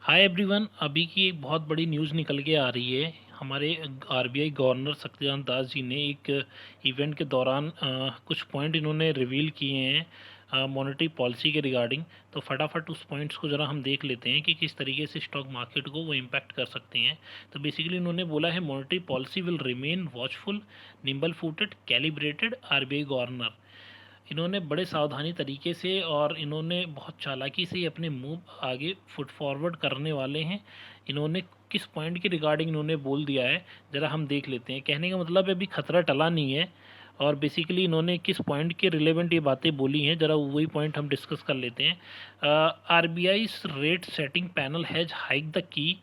Hi everyone. अभी की एक बहुत बड़ी न्यूज़ निकल के आ रही है। हमारे आरबीआई गवर्नर शक्तिकांत दास जी ने एक इवेंट के दौरान कुछ पॉइंट इन्होंने रिवील किए हैं मॉनेटरी पॉलिसी के रिगार्डिंग। तो फटाफट उस पॉइंट्स को ज़रा हम देख लेते हैं कि किस तरीके से स्टॉक मार्केट को वो इम्पैक्ट कर सकते हैं। तो बेसिकली इन्होंने बोला है monetary policy will remain watchful, nimble footed, calibrated RBI governor. इन्होंने बड़े सावधानी तरीके से और इन्होंने बहुत चालाकी से अपने मूव आगे फुट फॉरवर्ड करने वाले हैं। इन्होंने किस पॉइंट के रिगार्डिंग इन्होंने बोल दिया है, ज़रा हम देख लेते हैं। कहने का मतलब है अभी खतरा टला नहीं है। और बेसिकली इन्होंने किस पॉइंट के रिलेवेंट ये बातें बोली हैं, ज़रा वही पॉइंट हम डिस्कस कर लेते हैं। RBI rate setting panel has hike the key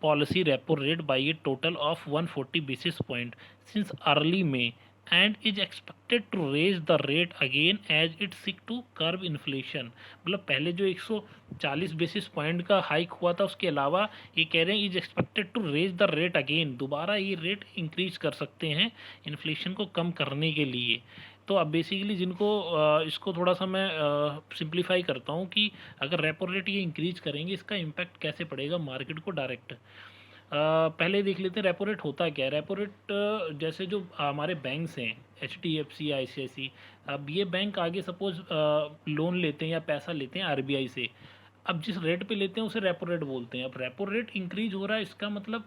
policy repo rate by a total of 140 basis point since early May and is expected to raise the rate again as it seek to curb inflation। मतलब पहले जो 140 basis point का hike हुआ था उसके अलावा ये कह रहे हैं is expected to raise the rate again, दोबारा ये रेट इंक्रीज कर सकते हैं इन्फ्लेशन को कम करने के लिए। तो अब बेसिकली जिनको इसको थोड़ा सा मैं सिंप्लीफाई करता हूँ कि अगर रेपो रेट ये इंक्रीज करेंगे इसका इम्पैक्ट कैसे पड़ेगा मार्केट को डायरेक्ट। पहले देख लेते हैं रेपो रेट होता क्या है। रेपो रेट जैसे जो हमारे बैंक्स हैं एच डी एफ सी, आई सी आई सी, अब ये बैंक आगे सपोज लोन लेते हैं या पैसा लेते हैं आरबीआई से। अब जिस रेट पे लेते हैं उसे रेपो रेट बोलते हैं। अब रेपो रेट इंक्रीज हो रहा है इसका मतलब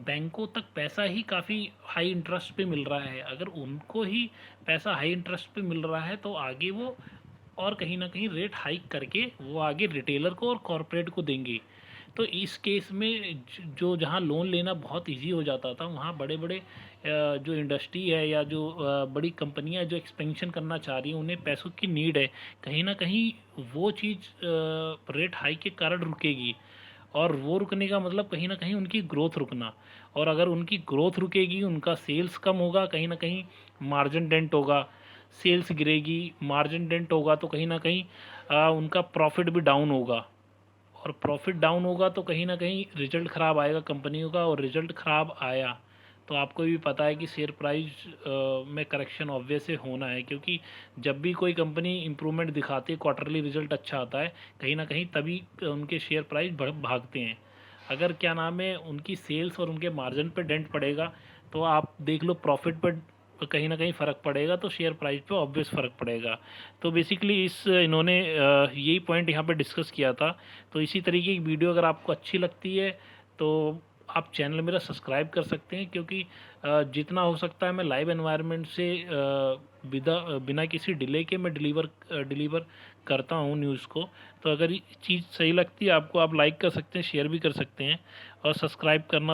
बैंकों तक पैसा ही काफ़ी हाई इंटरेस्ट पे मिल रहा है। अगर उनको ही पैसा हाई इंटरेस्ट पे मिल रहा है तो आगे वो और कहीं ना कहीं रेट हाइक करके वो आगे रिटेलर को और कॉरपोरेट को देंगे। तो इस केस में जो जहाँ लोन लेना बहुत इजी हो जाता था वहाँ बड़े बड़े जो इंडस्ट्री है या जो बड़ी कंपनियां जो एक्सपेंशन करना चाह रही हैं उन्हें पैसों की नीड है, कहीं ना कहीं वो चीज़ रेट हाइक के कारण रुकेगी। और वो रुकने का मतलब कहीं ना कहीं उनकी ग्रोथ रुकना। और अगर उनकी ग्रोथ रुकेगी उनका सेल्स कम होगा, कहीं ना कहीं मार्जिन डेंट होगा। सेल्स गिरेगी, मार्जिन डेंट होगा तो कहीं ना कहीं उनका प्रॉफिट भी डाउन होगा। और प्रॉफिट डाउन होगा तो कहीं ना कहीं रिजल्ट ख़राब आएगा कंपनियों का। और रिजल्ट ख़राब आया तो आपको भी पता है कि शेयर प्राइस में करेक्शन ऑब्वियस से होना है, क्योंकि जब भी कोई कंपनी इंप्रूवमेंट दिखाती है, क्वार्टरली रिजल्ट अच्छा आता है, कहीं ना कहीं तभी उनके शेयर प्राइस भागते हैं। अगर क्या नाम है उनकी सेल्स और उनके मार्जिन पे डेंट पड़ेगा तो आप देख लो प्रॉफिट पर कहीं ना कहीं फ़र्क पड़ेगा, तो शेयर प्राइस पे ऑब्वियस फ़र्क पड़ेगा। तो बेसिकली इस इन्होंने यही पॉइंट यहाँ पे डिस्कस किया था। तो इसी तरीके की वीडियो अगर आपको अच्छी लगती है तो आप चैनल मेरा सब्सक्राइब कर सकते हैं, क्योंकि जितना हो सकता है मैं लाइव एनवायरनमेंट से बिना किसी डिले के मैं डिलीवर करता हूँ न्यूज़ को। तो अगर ये चीज़ सही लगती है आपको, आप लाइक कर सकते हैं, शेयर भी कर सकते हैं और सब्सक्राइब करना